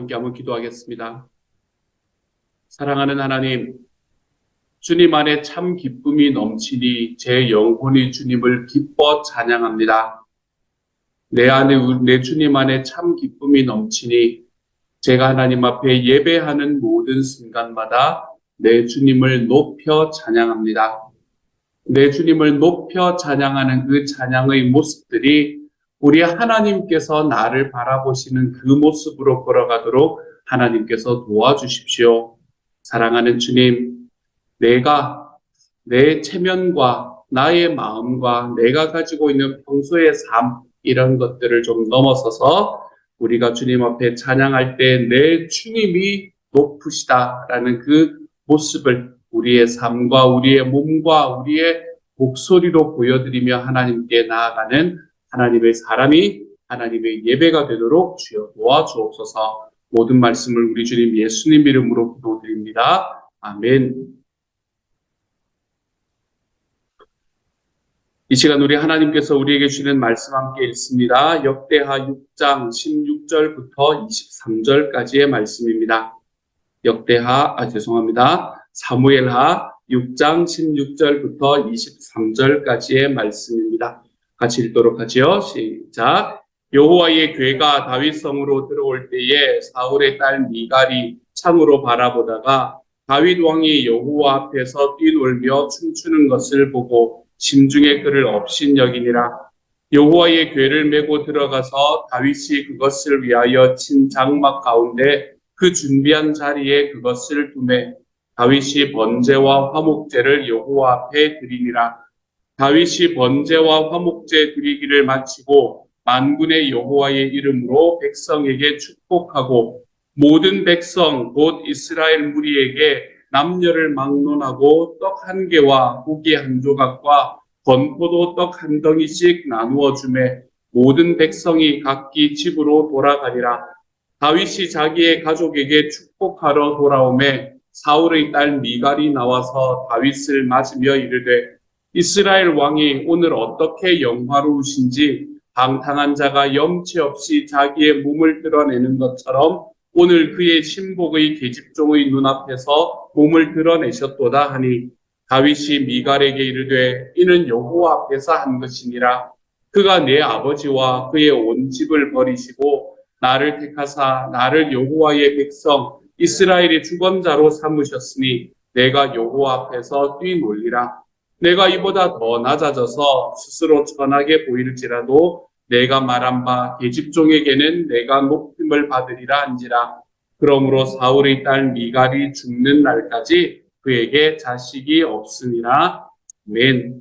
함께 한번 기도하겠습니다. 사랑하는 하나님, 주님 안에 참 기쁨이 넘치니 제 영혼이 주님을 기뻐 찬양합니다. 내 주님 안에 참 기쁨이 넘치니 제가 하나님 앞에 예배하는 모든 순간마다 내 주님을 높여 찬양합니다. 내 주님을 높여 찬양하는 그 찬양의 모습들이 우리 하나님께서 나를 바라보시는 그 모습으로 걸어가도록 하나님께서 도와주십시오. 사랑하는 주님, 내가 내 체면과 나의 마음과 내가 가지고 있는 평소의 삶, 이런 것들을 좀 넘어서서 우리가 주님 앞에 찬양할 때 내 주님이 높으시다라는 그 모습을 우리의 삶과 우리의 몸과 우리의 목소리로 보여드리며 하나님께 나아가는 하나님의 사람이 하나님의 예배가 되도록 주여 도와주옵소서. 모든 말씀을 우리 주님 예수님 이름으로 기도드립니다. 아멘. 이 시간 우리 하나님께서 우리에게 주시는 말씀 함께 읽습니다. 역대하 6장 16절부터 23절까지의 말씀입니다. 사무엘하 6장 16절부터 23절까지의 말씀입니다. 같이 읽도록 하지요. 시작. 여호와의 궤가 다윗성으로 들어올 때에 사울의 딸 미갈이 창으로 바라보다가 다윗 왕이 여호와 앞에서 뛰놀며 춤추는 것을 보고 심중에 그를 업신여기니라. 여호와의 궤를 메고 들어가서 다윗이 그것을 위하여 친 장막 가운데 그 준비한 자리에 그것을 두매 다윗이 번제와 화목제를 여호와 앞에 드리니라. 다윗이 번제와 화목제 드리기를 마치고 만군의 여호와의 이름으로 백성에게 축복하고 모든 백성 곧 이스라엘 무리에게 남녀를 막론하고 떡 한 개와 고기 한 조각과 건포도 떡 한 덩이씩 나누어 주매 모든 백성이 각기 집으로 돌아가니라. 다윗이 자기의 가족에게 축복하러 돌아오매 사울의 딸 미갈이 나와서 다윗을 맞으며 이르되 이스라엘 왕이 오늘 어떻게 영화로우신지 방탕한 자가 염치 없이 자기의 몸을 드러내는 것처럼 오늘 그의 신복의 계집종의 눈앞에서 몸을 드러내셨도다 하니 다윗이 미갈에게 이르되 이는 여호와 앞에서 한 것이니라. 그가 내 아버지와 그의 온 집을 버리시고 나를 택하사 나를 여호와의 백성 이스라엘의 주권자로 삼으셨으니 내가 여호와 앞에서 뛰놀리라. 내가 이보다 더 낮아져서 스스로 천하게 보일지라도 내가 말한 바 계집종에게는 내가 높임을 받으리라 한지라. 그러므로 사울의 딸 미갈이 죽는 날까지 그에게 자식이 없으니라. 아멘.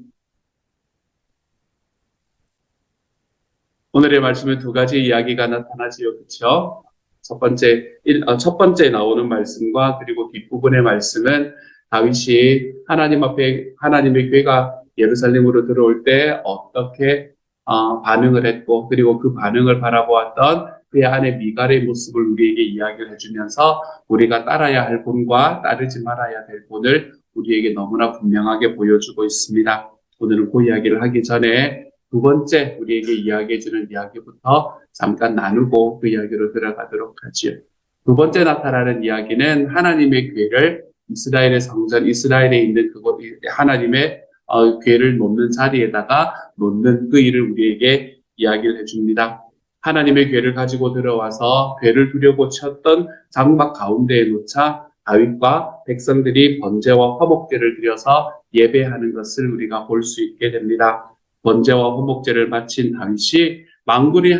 오늘의 말씀에 두 가지 이야기가 나타나지요. 그렇죠? 첫 번째 나오는 말씀과 그리고 뒷부분의 말씀은 다윗이 하나님 앞에 하나님의 궤가 예루살렘으로 들어올 때 어떻게 반응을 했고 그리고 그 반응을 바라보았던 그의 아내 미갈의 모습을 우리에게 이야기를 해주면서 우리가 따라야 할 본과 따르지 말아야 될 본을 우리에게 너무나 분명하게 보여주고 있습니다. 오늘은 그 이야기를 하기 전에 두 번째 우리에게 이야기해주는 이야기부터 잠깐 나누고 그 이야기로 들어가도록 하지요. 두 번째 나타나는 이야기는 하나님의 궤를 이스라엘의 성전, 이스라엘에 있는 그곳 하나님의 궤를 놓는 자리에다가 놓는 그 일을 우리에게 이야기를 해줍니다. 하나님의 궤를 가지고 들어와서 궤를 두려고 쳤던 장막 가운데에 놓자 다윗과 백성들이 번제와 화목제를 드려서 예배하는 것을 우리가 볼 수 있게 됩니다. 번제와 화목제를 마친 다윗이 만군의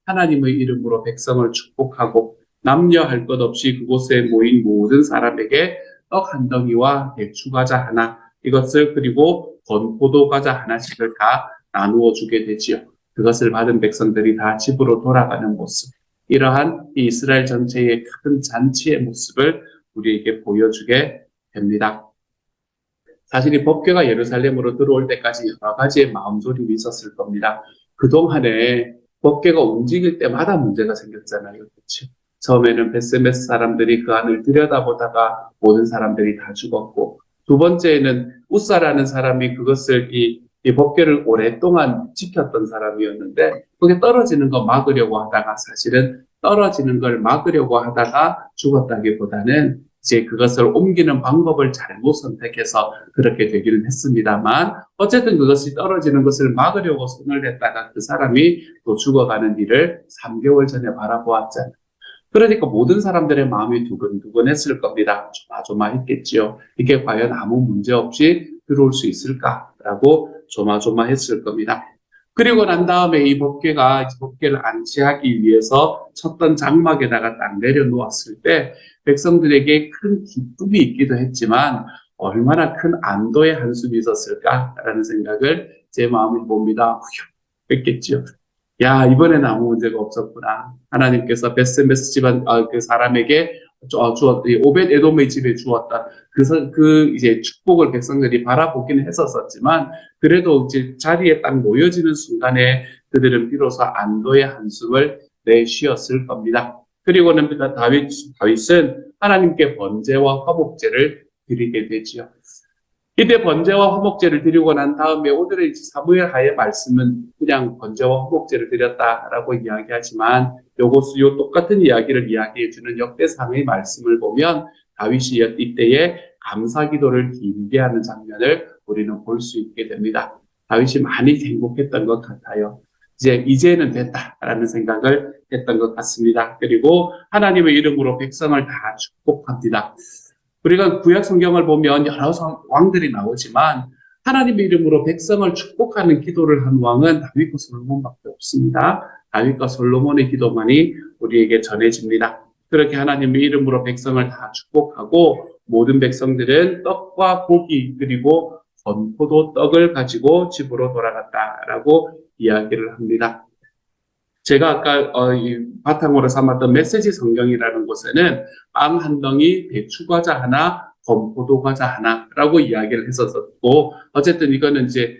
하나님의 이름으로 백성을 축복하고 남녀 할 것 없이 그곳에 모인 모든 사람에게 떡 한 덩이와 대추 과자 하나 이것을 그리고 건포도 과자 하나씩을 다 나누어 주게 되지요. 그것을 받은 백성들이 다 집으로 돌아가는 모습, 이러한 이 이스라엘 전체의 큰 잔치의 모습을 우리에게 보여주게 됩니다. 사실 이 법궤가 예루살렘으로 들어올 때까지 여러 가지의 마음졸임이 있었을 겁니다. 그동안에 법궤가 움직일 때마다 문제가 생겼잖아요. 그렇죠? 처음에는 베세메스 사람들이 그 안을 들여다보다가 모든 사람들이 다 죽었고, 두 번째에는 우사라는 사람이 그것을 이 법궤를 오랫동안 지켰던 사람이었는데 그게 떨어지는 거 막으려고 하다가 사실은 떨어지는 걸 막으려고 하다가 죽었다기보다는 이제 그것을 옮기는 방법을 잘못 선택해서 그렇게 되기는 했습니다만 어쨌든 그것이 떨어지는 것을 막으려고 손을 댔다가 그 사람이 또 죽어가는 일을 3개월 전에 바라보았잖아요. 그러니까 모든 사람들의 마음이 두근두근했을 겁니다. 조마조마했겠지요. 이게 과연 아무 문제 없이 들어올 수 있을까라고 조마조마했을 겁니다. 그리고 난 다음에 이 법궤가 법궤를 안치하기 위해서 쳤던 장막에다가 딱 내려놓았을 때 백성들에게 큰 기쁨이 있기도 했지만 얼마나 큰 안도의 한숨이 있었을까라는 생각을 제 마음에 봅니다. 했겠죠. 야, 이번에는 아무 문제가 없었구나. 하나님께서 베스메스 집안 그 사람에게 오벳 에돔의 집에 주었던 그 이제 축복을 백성들이 바라보기는 했었지만 그래도 이제 자리에 딱 놓여지는 순간에 그들은 비로소 안도의 한숨을 내쉬었을 겁니다. 그리고는 다윗은 하나님께 번제와 화목제를 드리게 되지요. 이때 번제와 화목제를 드리고 난 다음에 오늘의 사무엘 하의 말씀은 그냥 번제와 화목제를 드렸다라고 이야기하지만 요 똑같은 이야기를 이야기해주는 역대상의 말씀을 보면 다윗이 이때에 감사기도를 길게 하는 장면을 우리는 볼 수 있게 됩니다. 다윗이 많이 행복했던 것 같아요. 이제는 됐다라는 생각을 했던 것 같습니다. 그리고 하나님의 이름으로 백성을 다 축복합니다. 우리가 구약 성경을 보면 여러 왕들이 나오지만 하나님의 이름으로 백성을 축복하는 기도를 한 왕은 다윗과 솔로몬밖에 없습니다. 다윗과 솔로몬의 기도만이 우리에게 전해집니다. 그렇게 하나님의 이름으로 백성을 다 축복하고 모든 백성들은 떡과 고기 그리고 건포도 떡을 가지고 집으로 돌아갔다라고 이야기를 합니다. 제가 아까 바탕으로 삼았던 메시지 성경이라는 곳에는 빵 한 덩이, 배추 과자 하나, 건포도 과자 하나라고 이야기를 했었고 어쨌든 이거는 이제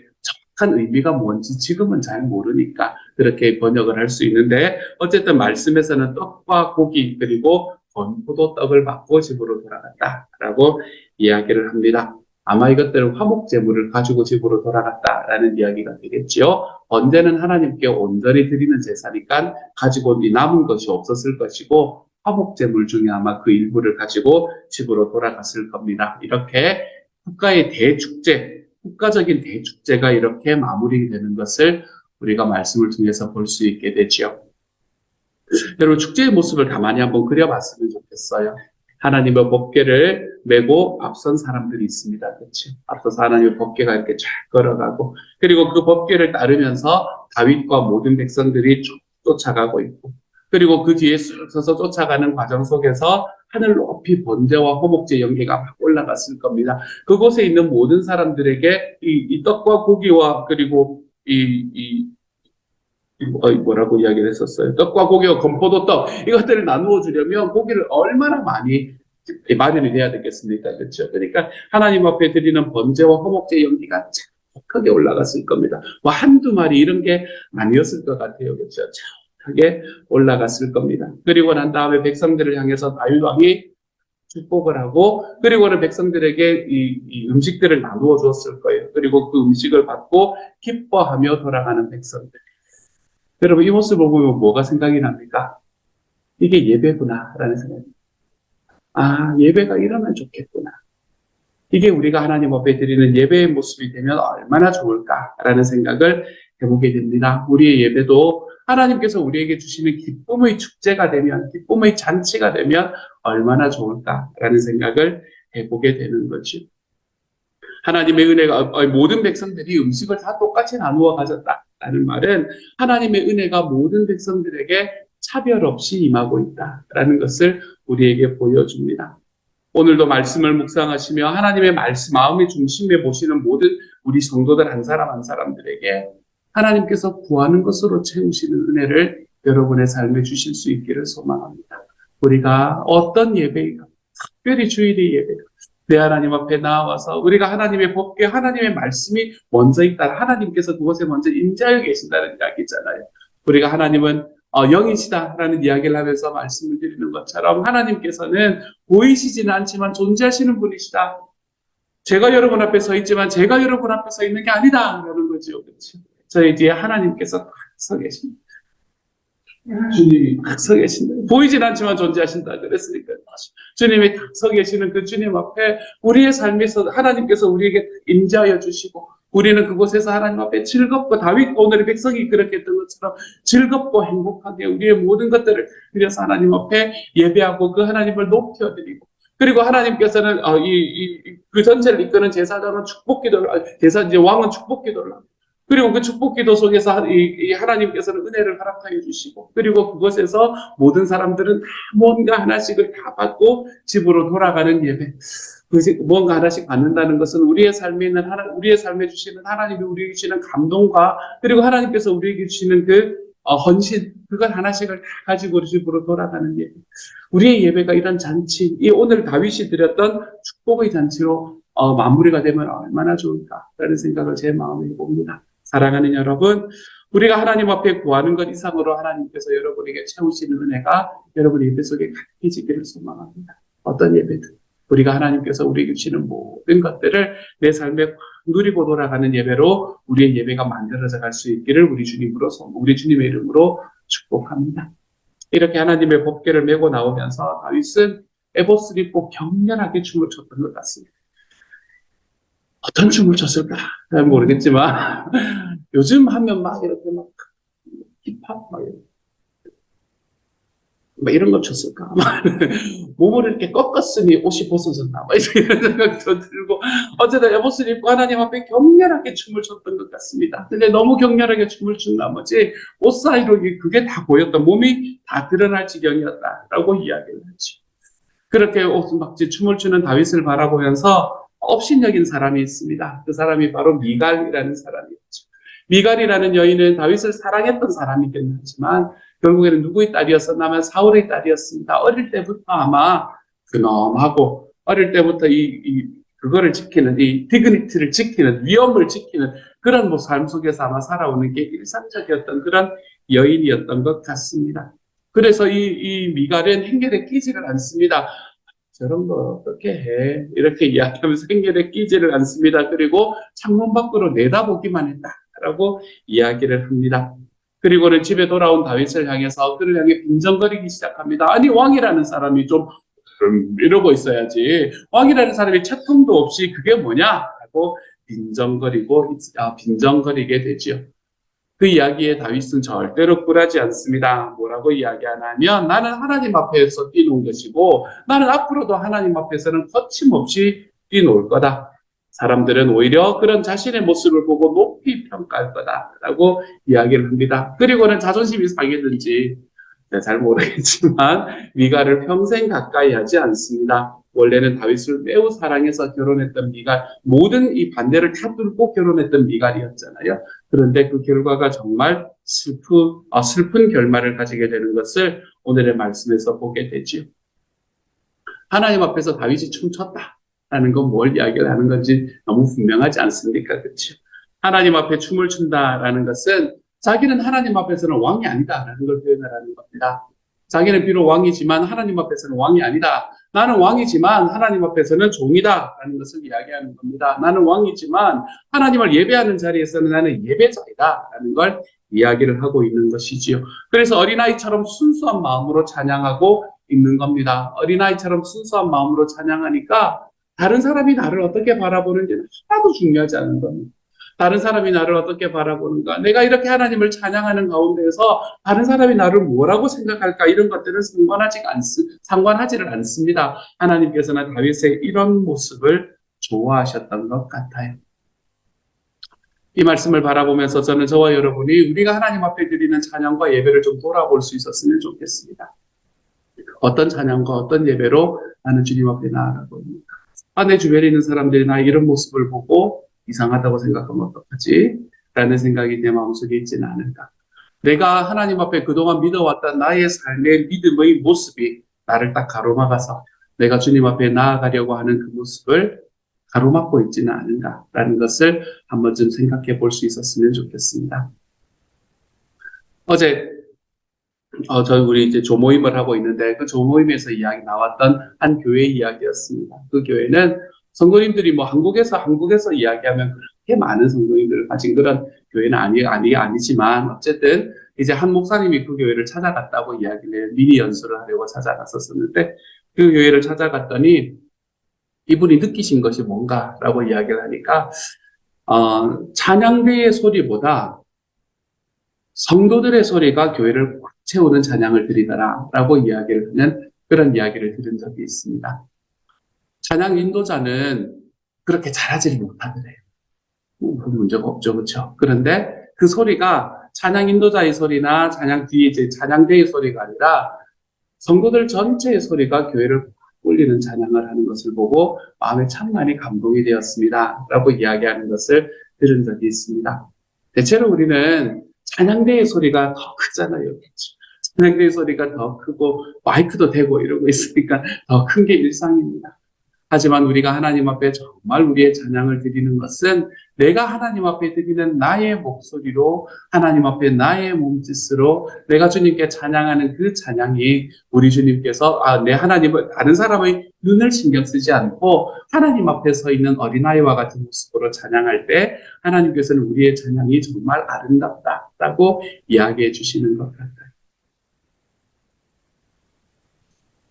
정확한 의미가 뭔지 지금은 잘 모르니까 그렇게 번역을 할 수 있는데 어쨌든 말씀에서는 떡과 고기 그리고 건포도 떡을 받고 집으로 돌아갔다라고 이야기를 합니다. 아마 이것들은 화목제물을 가지고 집으로 돌아갔다라는 이야기가 되겠지요. 번제는 하나님께 온전히 드리는 제사니까 가지고 남은 것이 없었을 것이고 화목제물 중에 아마 그 일부를 가지고 집으로 돌아갔을 겁니다. 이렇게 국가의 대축제, 국가적인 대축제가 이렇게 마무리되는 것을 우리가 말씀을 통해서 볼 수 있게 되지요. 여러분 축제의 모습을 가만히 한번 그려봤으면 좋겠어요. 하나님의 법궤를 메고 앞선 사람들이 있습니다. 그렇죠? 앞서서 하나님의 법궤가 이렇게 쫙 걸어가고 그리고 그 법궤를 따르면서 다윗과 모든 백성들이 쫓아가고 있고 그리고 그 뒤에 서서 쫓아가는 과정 속에서 하늘 높이 번제와 호목제 연기가 막 올라갔을 겁니다. 그곳에 있는 모든 사람들에게 이 떡과 고기와 그리고 뭐라고 이야기를 했었어요. 떡과 고기와 건포도 떡 이것들을 나누어 주려면 고기를 얼마나 많이 마련이 돼야 되겠습니까? 그렇죠? 그러니까 하나님 앞에 드리는 번제와 허목제 연기가 크게 올라갔을 겁니다. 뭐 한두 마리 이런 게 아니었을 것 같아요. 그렇죠? 크게 올라갔을 겁니다. 그리고 난 다음에 백성들을 향해서 다윗 왕이 축복을 하고 그리고는 백성들에게 이 음식들을 나누어 주었을 거예요. 그리고 그 음식을 받고 기뻐하며 돌아가는 백성들. 여러분 이 모습을 보면 뭐가 생각이 납니까? 이게 예배구나라는 생각이 아 예배가 이러면 좋겠구나. 이게 우리가 하나님 앞에 드리는 예배의 모습이 되면 얼마나 좋을까라는 생각을 해보게 됩니다. 우리의 예배도 하나님께서 우리에게 주시는 기쁨의 축제가 되면 기쁨의 잔치가 되면 얼마나 좋을까라는 생각을 해보게 되는 거죠. 하나님의 은혜가 모든 백성들이 음식을 다 똑같이 나누어 가졌다라는 말은 하나님의 은혜가 모든 백성들에게 차별 없이 임하고 있다라는 것을 우리에게 보여줍니다. 오늘도 말씀을 묵상하시며 하나님의 말씀 마음의 중심에 모시는 모든 우리 성도들 한 사람 한 사람들에게 하나님께서 구하는 것으로 채우시는 은혜를 여러분의 삶에 주실 수 있기를 소망합니다. 우리가 어떤 예배가 특별히 주일의 예배가 내 하나님 앞에 나와서 우리가 하나님의 법궤 하나님의 말씀이 먼저 있다. 하나님께서 그곳에 먼저 임재하여 계신다는 이야기잖아요. 우리가 하나님은 영이시다라는 이야기를 하면서 말씀을 드리는 것처럼 하나님께서는 보이시지는 않지만 존재하시는 분이시다. 제가 여러분 앞에 서 있지만 제가 여러분 앞에 서 있는 게 아니다. 라는 거죠. 그렇죠? 저희 뒤에 하나님께서 서 계십니다. 주님이 딱 서 계신다. 보이진 않지만 존재하신다. 그랬으니까 주님이 딱 서 계시는 그 주님 앞에 우리의 삶에서 하나님께서 우리에게 임재하여 주시고 우리는 그곳에서 하나님 앞에 즐겁고 다윗 오늘의 백성이 그렇게 했던 것처럼 즐겁고 행복하게 우리의 모든 것들을 드려서 하나님 앞에 예배하고 그 하나님을 높여드리고 그리고 하나님께서는 그 전체를 이끄는 제사장은 축복기도를 이제 왕은 축복기도를 합니다. 그리고 그 축복기도 속에서 이 하나님께서는 은혜를 허락하여 주시고 그리고 그곳에서 모든 사람들은 다 뭔가 하나씩을 다 받고 집으로 돌아가는 예배. 뭔가 하나씩 받는다는 것은 우리의 삶에 있는 우리의 삶에 주시는 하나님이 우리에게 주시는 감동과 그리고 하나님께서 우리에게 주시는 그 헌신 그걸 하나씩을 다 가지고 우리 집으로 돌아가는 예배. 우리의 예배가 이런 잔치, 이 오늘 다윗이 드렸던 축복의 잔치로 마무리가 되면 얼마나 좋을까라는 생각을 제 마음에 봅니다. 사랑하는 여러분, 우리가 하나님 앞에 구하는 것 이상으로 하나님께서 여러분에게 채우시는 은혜가 여러분 예배 속에 가득해지기를 소망합니다. 어떤 예배든 우리가 하나님께서 우리에게 주시는 모든 것들을 내 삶에 누리고 돌아가는 예배로 우리의 예배가 만들어져 갈 수 있기를 우리 주님의 이름으로 축복합니다. 이렇게 하나님의 법궤를 메고 나오면서 다윗은 에봇을 입고 격렬하게 춤을 췄던 것 같습니다. 어떤 춤을 췄을까? 잘 모르겠지만 요즘 하면 막 이렇게 막 힙합 막 이런 거 쳤을까? 몸을 이렇게 꺾었으니 옷이 벗어졌나? 이런 생각도 들고 어쨌든 에봇을 입고 하나님 앞에 격렬하게 춤을 췄던 것 같습니다. 근데 너무 격렬하게 춤을 춘 나머지 옷 사이로 그게 다 보였다. 몸이 다 드러날 지경이었다라고 이야기를 하죠. 그렇게 옷막지 춤을 추는 다윗을 바라보면서 업신여긴 사람이 있습니다. 그 사람이 바로 미갈이라는 사람이었죠. 미갈이라는 여인은 다윗을 사랑했던 사람이긴 하지만 결국에는 누구의 딸이었었냐면 사울의 딸이었습니다. 어릴 때부터 아마 근엄하고 어릴 때부터 그거를 지키는 이 디그니티를 지키는 위엄을 지키는 그런 삶 속에서 아마 살아오는 게 일상적이었던 그런 여인이었던 것 같습니다. 그래서 이 미갈은 행렬에 끼지를 않습니다. 저런 거 어떻게 해? 이렇게 이야기하면서 행렬에 끼지를 않습니다. 그리고 창문 밖으로 내다보기만 했다라고 이야기를 합니다. 그리고는 집에 돌아온 다윗을 향해서 그를 향해 빈정거리기 시작합니다. 아니 왕이라는 사람이 좀 이러고 있어야지. 왕이라는 사람이 채통도 없이 그게 뭐냐? 하고 빈정거리게 되지요. 그 이야기에 다윗은 절대로 굴하지 않습니다. 뭐라고 이야기하냐면 나는 하나님 앞에서 뛰노는 것이고 나는 앞으로도 하나님 앞에서는 거침없이 뛰놀 거다. 사람들은 오히려 그런 자신의 모습을 보고 높이 평가할 거다라고 이야기를 합니다. 그리고는 자존심이 상했는지 잘 모르겠지만 미갈을 평생 가까이 하지 않습니다. 원래는 다윗을 매우 사랑해서 결혼했던 미갈, 모든 이 반대를 다 뚫고 결혼했던 미갈이었잖아요. 그런데 그 결과가 정말 슬픈 결말을 가지게 되는 것을 오늘의 말씀에서 보게 되죠. 하나님 앞에서 다윗이 춤췄다라는 건 뭘 이야기를 하는 건지 너무 분명하지 않습니까? 그렇죠? 하나님 앞에 춤을 춘다라는 것은 자기는 하나님 앞에서는 왕이 아니다라는 걸 표현하라는 겁니다. 자기는 비록 왕이지만 하나님 앞에서는 왕이 아니다. 나는 왕이지만 하나님 앞에서는 종이다라는 것을 이야기하는 겁니다. 나는 왕이지만 하나님을 예배하는 자리에서는 나는 예배자이다라는 걸 이야기를 하고 있는 것이지요. 그래서 어린아이처럼 순수한 마음으로 찬양하고 있는 겁니다. 어린아이처럼 순수한 마음으로 찬양하니까 다른 사람이 나를 어떻게 바라보는지는 하나도 중요하지 않은 겁니다. 다른 사람이 나를 어떻게 바라보는가, 내가 이렇게 하나님을 찬양하는 가운데에서 다른 사람이 나를 뭐라고 생각할까, 이런 것들은 상관하지를 않습니다. 하나님께서는 다윗의 이런 모습을 좋아하셨던 것 같아요. 이 말씀을 바라보면서 저는 저와 여러분이 우리가 하나님 앞에 드리는 찬양과 예배를 좀 돌아볼 수 있었으면 좋겠습니다. 어떤 찬양과 어떤 예배로 나는 주님 앞에 나아가고 있는가. 내 주변에 있는 사람들이 나의 이런 모습을 보고 이상하다고 생각하면 어떡하지? 라는 생각이 내 마음속에 있지는 않을까. 내가 하나님 앞에 그동안 믿어왔던 나의 삶의 믿음의 모습이 나를 딱 가로막아서 내가 주님 앞에 나아가려고 하는 그 모습을 가로막고 있지는 않은가라는 것을 한 번쯤 생각해 볼 수 있었으면 좋겠습니다. 어제 우리 이제 조모임을 하고 있는데 그 조모임에서 나왔던 한 교회 이야기였습니다. 그 교회는 성도님들이 한국에서 이야기하면 그렇게 많은 성도님들을 가진 그런 교회는 아니지만 어쨌든 이제 한 목사님이 그 교회를 찾아갔다고 이야기를 해요. 미니 연수를 하려고 찾아갔었는데 그 교회를 찾아갔더니 이분이 느끼신 것이 뭔가라고 이야기를 하니까 찬양대의 소리보다 성도들의 소리가 교회를 꽉 채우는 찬양을 드리더라라고 이야기를 하는 그런 이야기를 들은 적이 있습니다. 찬양 인도자는 그렇게 잘하지를 못하더래요. 문제가 없죠, 그렇죠? 그런데 그 소리가 찬양 인도자의 소리나 찬양 뒤에 이제 찬양대의 소리가 아니라 성도들 전체의 소리가 교회를 울리는 찬양을 하는 것을 보고 마음에 참 많이 감동이 되었습니다. 라고 이야기하는 것을 들은 적이 있습니다. 대체로 우리는 찬양대의 소리가 더 크잖아요. 찬양대의 소리가 더 크고 마이크도 대고 이러고 있으니까 더 큰 게 일상입니다. 하지만 우리가 하나님 앞에 정말 우리의 찬양을 드리는 것은 내가 하나님 앞에 드리는 나의 목소리로 하나님 앞에 나의 몸짓으로 내가 주님께 찬양하는 그 찬양이 우리 주님께서 내 하나님을 다른 사람의 눈을 신경 쓰지 않고 하나님 앞에 서 있는 어린아이와 같은 모습으로 찬양할 때 하나님께서는 우리의 찬양이 정말 아름답다라고 이야기해 주시는 것 같아요.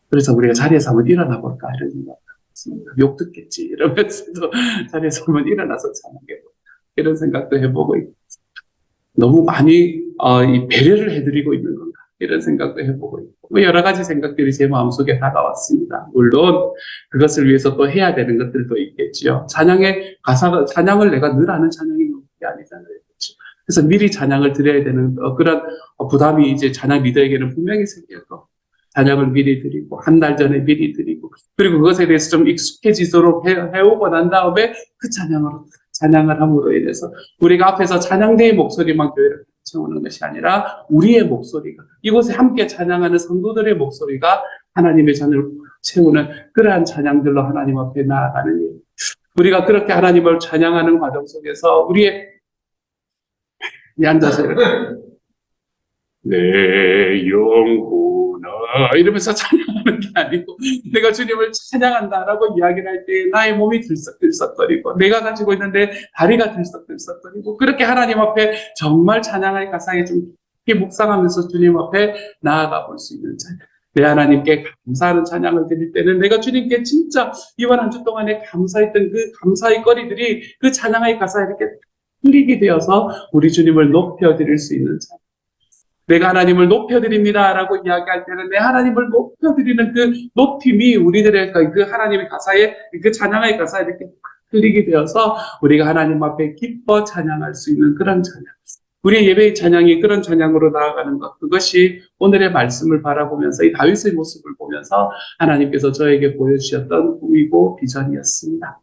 그래서 우리가 자리에서 한번 일어나 볼까 이런 생각. 욕 듣겠지 이러면서도 자리에서 한번 일어나서 찬양해보고 이런 생각도 해보고 있고 너무 많이 이 배려를 해드리고 있는 건가 이런 생각도 해보고 있고 여러 가지 생각들이 제 마음속에 다가왔습니다. 물론 그것을 위해서 또 해야 되는 것들도 있겠지요. 찬양의 가사가 찬양을 내가 늘 아는 찬양이 있는 게 아니잖아요. 그렇죠? 그래서 미리 찬양을 드려야 되는 그런 부담이 이제 찬양 리더에게는 분명히 생겨서 찬양을 미리 드리고 한 달 전에 미리 드리고 그리고 그것에 대해서 좀 익숙해지도록 해오고 난 다음에 그 찬양을 함으로 인해서 우리가 앞에서 찬양대의 목소리만 교회를 채우는 것이 아니라 우리의 목소리가 이곳에 함께 찬양하는 성도들의 목소리가 하나님의 잔을 채우는 그러한 찬양들로 하나님 앞에 나아가는 일. 우리가 그렇게 하나님을 찬양하는 과정 속에서 우리의 앉아서 이렇게 내 영혼아 이러면서 찬양하는 게 아니고 내가 주님을 찬양한다라고 이야기를 할 때 나의 몸이 들썩들썩거리고 내가 가지고 있는 내 다리가 들썩들썩거리고 그렇게 하나님 앞에 정말 찬양의 가사에 좀 깊게 묵상하면서 주님 앞에 나아가 볼 수 있는 찬양. 내 하나님께 감사하는 찬양을 드릴 때는 내가 주님께 진짜 이번 한 주 동안에 감사했던 그 감사의 거리들이 그 찬양의 가사에 이렇게 흘리게 되어서 우리 주님을 높여드릴 수 있는 찬양. 내가 하나님을 높여드립니다라고 이야기할 때는 내 하나님을 높여드리는 그 높임이 우리들의 그 하나님의 가사에 그 찬양의 가사에 이렇게 흘리게 되어서 우리가 하나님 앞에 기뻐 찬양할 수 있는 그런 찬양. 우리의 예배의 찬양이 그런 찬양으로 나아가는 것. 그것이 오늘의 말씀을 바라보면서 이 다윗의 모습을 보면서 하나님께서 저에게 보여주셨던 꿈이고 비전이었습니다.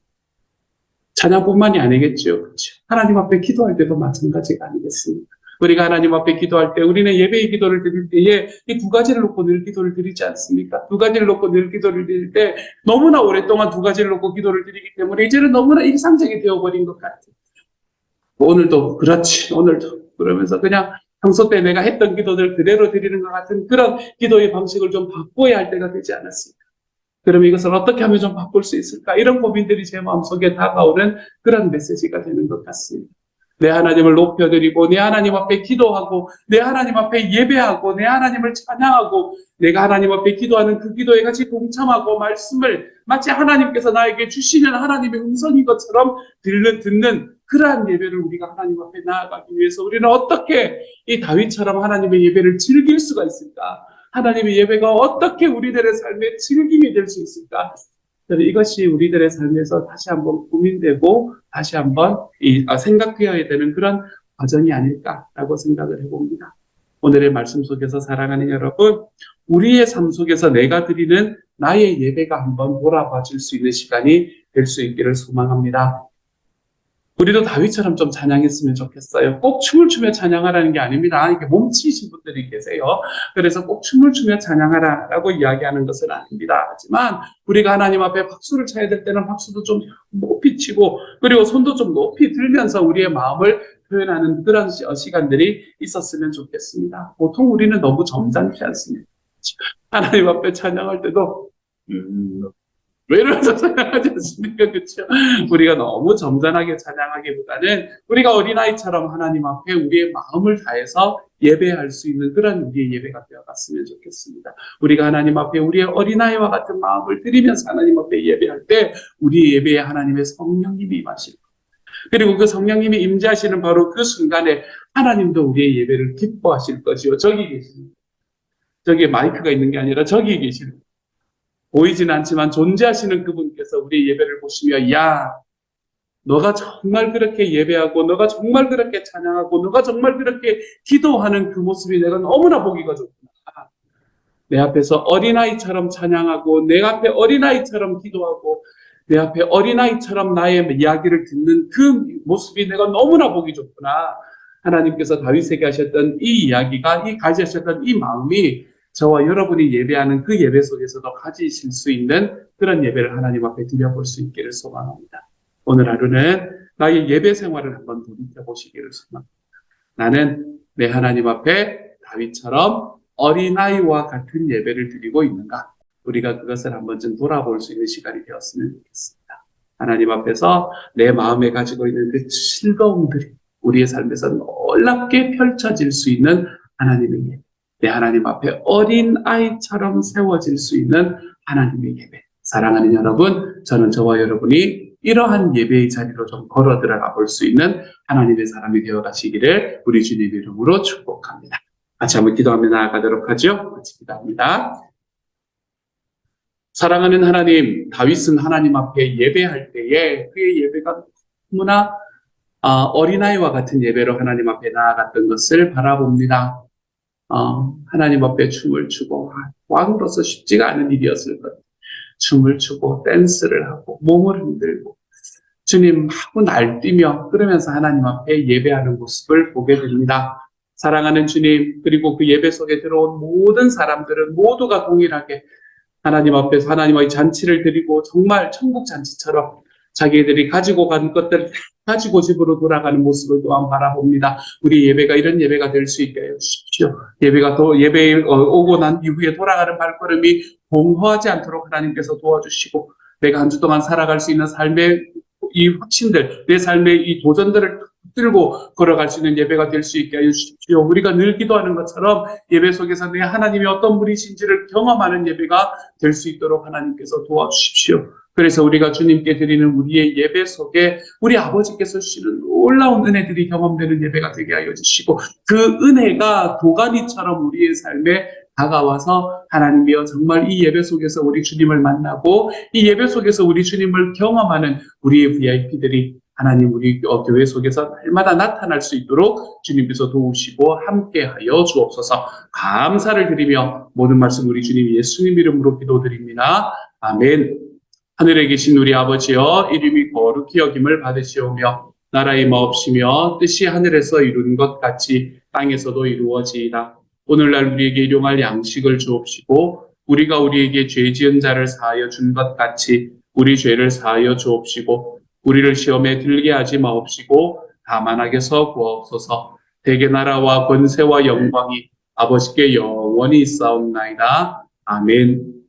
찬양뿐만이 아니겠죠. 그렇죠? 하나님 앞에 기도할 때도 마찬가지가 아니겠습니까? 우리가 하나님 앞에 기도할 때 우리는 예배의 기도를 드릴 때에 이 두 가지를 놓고 늘 기도를 드리지 않습니까? 두 가지를 놓고 늘 기도를 드릴 때 너무나 오랫동안 두 가지를 놓고 기도를 드리기 때문에 이제는 너무나 일상적이 되어버린 것 같아요. 오늘도 그렇지 오늘도 그러면서 그냥 평소 때 내가 했던 기도들 그대로 드리는 것 같은 그런 기도의 방식을 좀 바꿔야 할 때가 되지 않았습니까? 그럼 이것을 어떻게 하면 좀 바꿀 수 있을까? 이런 고민들이 제 마음속에 다가오는 그런 메시지가 되는 것 같습니다. 내 하나님을 높여드리고 내 하나님 앞에 기도하고 내 하나님 앞에 예배하고 내 하나님을 찬양하고 내가 하나님 앞에 기도하는 그 기도에 같이 동참하고 말씀을 마치 하나님께서 나에게 주시는 하나님의 음성인 것처럼 듣는 그러한 예배를 우리가 하나님 앞에 나아가기 위해서 우리는 어떻게 이 다윗처럼 하나님의 예배를 즐길 수가 있을까? 하나님의 예배가 어떻게 우리들의 삶의 즐김이 될 수 있을까? 이것이 우리들의 삶에서 다시 한번 고민되고 다시 한번 생각해야 되는 그런 과정이 아닐까라고 생각을 해봅니다. 오늘의 말씀 속에서 사랑하는 여러분, 우리의 삶 속에서 내가 드리는 나의 예배가 한번 돌아봐 줄 수 있는 시간이 될 수 있기를 소망합니다. 우리도 다윗처럼 좀 찬양했으면 좋겠어요. 꼭 춤을 추며 찬양하라는 게 아닙니다. 이렇게 몸치신 분들이 계세요. 그래서 꼭 춤을 추며 찬양하라라고 이야기하는 것은 아닙니다. 하지만 우리가 하나님 앞에 박수를 쳐야 될 때는 박수도 좀 높이 치고 그리고 손도 좀 높이 들면서 우리의 마음을 표현하는 그런 시간들이 있었으면 좋겠습니다. 보통 우리는 너무 점잖지 않습니까? 하나님 앞에 찬양할 때도 외로워서 찬양하지 않습니까? 그렇죠? 우리가 너무 점잖하게 찬양하기보다는 우리가 어린아이처럼 하나님 앞에 우리의 마음을 다해서 예배할 수 있는 그런 우리의 예배가 되어갔으면 좋겠습니다. 우리가 하나님 앞에 우리의 어린아이와 같은 마음을 드리면서 하나님 앞에 예배할 때 우리의 예배에 하나님의 성령님이 임하실 거예요. 그리고 그 성령님이 임재하시는 바로 그 순간에 하나님도 우리의 예배를 기뻐하실 것이요. 저기 계십니다. 저기에 마이크가 있는 게 아니라 저기 계시는 보이지는 않지만 존재하시는 그분께서 우리의 예배를 보시며 야, 너가 정말 그렇게 예배하고 너가 정말 그렇게 찬양하고 너가 정말 그렇게 기도하는 그 모습이 내가 너무나 보기가 좋구나. 내 앞에서 어린아이처럼 찬양하고 내 앞에 어린아이처럼 기도하고 내 앞에 어린아이처럼 나의 이야기를 듣는 그 모습이 내가 너무나 보기 좋구나. 하나님께서 다윗에게 하셨던 이 이야기가 가지셨던 이 마음이 저와 여러분이 예배하는 그 예배 속에서도 가지실 수 있는 그런 예배를 하나님 앞에 드려볼 수 있기를 소망합니다. 오늘 하루는 나의 예배 생활을 한번 돌이켜보시기를 소망합니다. 나는 내 하나님 앞에 다윗처럼 어린아이와 같은 예배를 드리고 있는가? 우리가 그것을 한 번쯤 돌아볼 수 있는 시간이 되었으면 좋겠습니다. 하나님 앞에서 내 마음에 가지고 있는 그 즐거움들이 우리의 삶에서 놀랍게 펼쳐질 수 있는 하나님의 예배. 내 하나님 앞에 어린아이처럼 세워질 수 있는 하나님의 예배. 사랑하는 여러분, 저는 저와 여러분이 이러한 예배의 자리로 좀 걸어 들어가 볼 수 있는 하나님의 사람이 되어 가시기를 우리 주님의 이름으로 축복합니다. 같이 한번 기도하며 나아가도록 하죠. 같이 기도합니다. 사랑하는 하나님, 다윗은 하나님 앞에 예배할 때에 그의 예배가 너무나 어린아이와 같은 예배로 하나님 앞에 나아갔던 것을 바라봅니다. 하나님 앞에 춤을 추고 왕으로서 쉽지가 않은 일이었을 것. 춤을 추고 댄스를 하고 몸을 흔들고 주님 하고 날뛰며 그러면서 하나님 앞에 예배하는 모습을 보게 됩니다. 사랑하는 주님, 그리고 그 예배 속에 들어온 모든 사람들은 모두가 동일하게 하나님 앞에서 하나님의 잔치를 드리고 정말 천국 잔치처럼 자기들이 가지고 간 것들을 가지고 집으로 돌아가는 모습을 또한 바라봅니다. 우리 예배가 이런 예배가 될 수 있게 해주십시오. 예배에 오고 난 이후에 돌아가는 발걸음이 공허하지 않도록 하나님께서 도와주시고 내가 한 주 동안 살아갈 수 있는 삶의 이 확신들, 내 삶의 이 도전들을 들고 걸어갈 수 있는 예배가 될 수 있게 하여 주십시오. 우리가 늘 기도하는 것처럼 예배 속에서 내 하나님이 어떤 분이신지를 경험하는 예배가 될 수 있도록 하나님께서 도와주십시오. 그래서 우리가 주님께 드리는 우리의 예배 속에 우리 아버지께서 주시는 놀라운 은혜들이 경험되는 예배가 되게 하여 주시고 그 은혜가 도가니처럼 우리의 삶에 다가와서 하나님이여 정말 이 예배 속에서 우리 주님을 만나고 이 예배 속에서 우리 주님을 경험하는 우리의 VIP들이 하나님 우리 교회 속에서 날마다 나타날 수 있도록 주님께서 도우시고 함께하여 주옵소서. 감사를 드리며 모든 말씀 우리 주님 예수님 이름으로 기도드립니다. 아멘. 하늘에 계신 우리 아버지여 이름이 거룩히 여김을 받으시오며 나라의 마옵시며 뜻이 하늘에서 이룬 것 같이 땅에서도 이루어지이다. 오늘날 우리에게 일용할 양식을 주옵시고 우리가 우리에게 죄 지은 자를 사하여 준 것 같이 우리 죄를 사하여 주옵시고 우리를 시험에 들게 하지 마옵시고 다만 악에서 구하옵소서. 대개 나라와 권세와 영광이 아버지께 영원히 있사옵나이다. 아멘.